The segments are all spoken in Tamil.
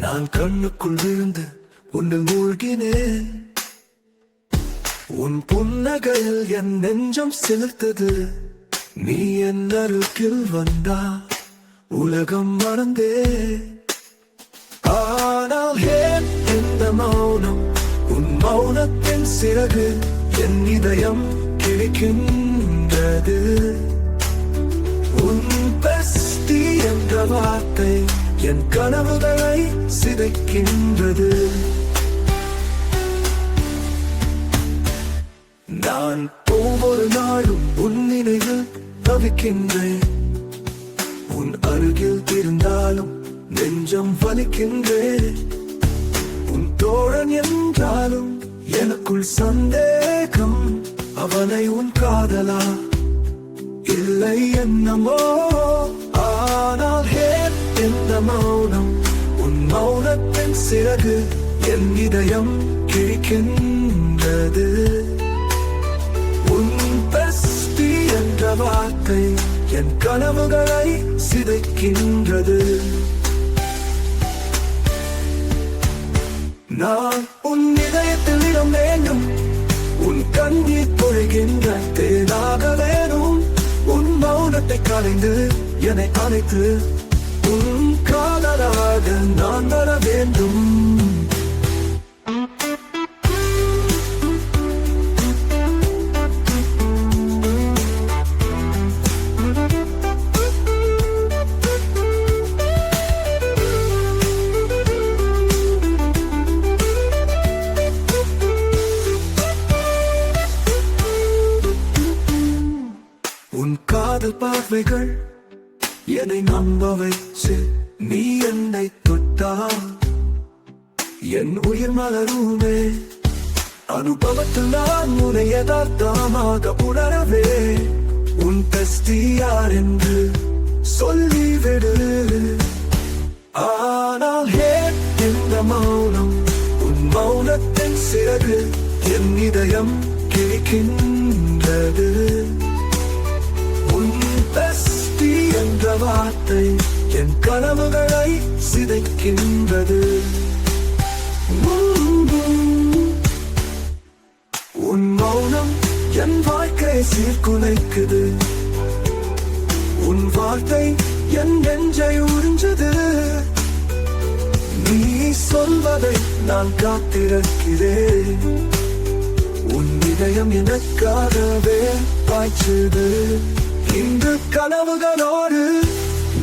நான் கண்ணுக்குள் விழுந்து உன்னில் மூழ்கினேன். உன் புன்னகையில் என் நெஞ்சம் செலுத்தது. நீ என் அருகில் வந்தா உலகம் மறந்தே. ஆனால் ஏன் இந்த மௌனம்? உன் மௌனத்தின் சிறகு என் இதயம் கிழிக்கின்றது. உன் பெஸ்டி என்ற வார்த்தை என் கனவுகளை சிதைக்கின்றது. நான் ஒவ்வொரு நாளும் உன் நினைவில் தவிக்கின்றேன். உன் அருகில் இருந்தாலும் நெஞ்சம் வலிக்கின்றேன். உன் தோழன் என்றாலும் எனக்குள் சந்தேகம். அவனை உன் காதலா இல்லை என்னமோ. ஆனால் ஏன் இந்த மௌனம்? உன் மௌனத்தின் சிறகு என் இதயம் கிழிக்கின்றது. உன் பெஸ்டி என்ற வார்த்தை என் கனவுகளை சிதைக்கின்றது. நான் உன் இதயத்தில் இடம் வேண்டும். உன் கண்ணீர் பொழிகின்ற தேனாக வேணும். உன் மௌனத்தை கலைந்து என்னை அழைத்து உன் காதலாக நான் வர வேண்டும். உன் காதல் பார்வைகள் என்னை நம்ப வைச்சு. நீ என்னை தொட்டால் என் உயிர் மலருமே. அனுபவத்தில் நான் உன்னை யதார்த்தமாக உணரவே. உன் பெஸ்டி யார் என்று சொல்லிவிடு. ஆனால் ஏன் இந்த மௌனம்? உன் மௌனத்தின் சிறகு என் இதயம் கிழிக்கின்றது. என்ற வார்த்தை என் கனவுகளை சிதைக்கின்றது. உன் மௌனம் என் வாழ்க்கையை சீர்குலைக்குது. உன் வார்த்தை என் நெஞ்சை உறிஞ்சது. நீ சொல்வதை நான் காத்திருக்கிறேன். உன் இதயம் எனக்காகவே பாய்ச்சுது. இன்று கனவுகளோடு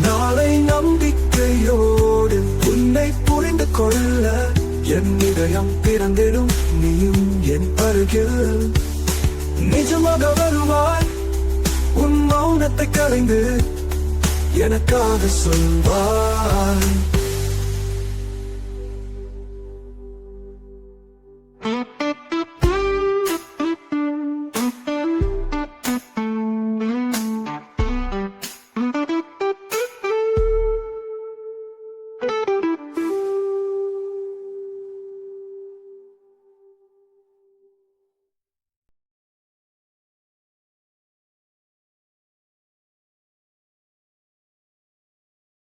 நாளை நம்பிக்கையோடு உன்னை புரிந்து கொள்ள என் இதயம் பிறந்திடும். நீயும் என் அருகில் நிஜமாக வருவாய். உன் மௌனத்தை கலைந்து எனக்காக சொல்வாய்.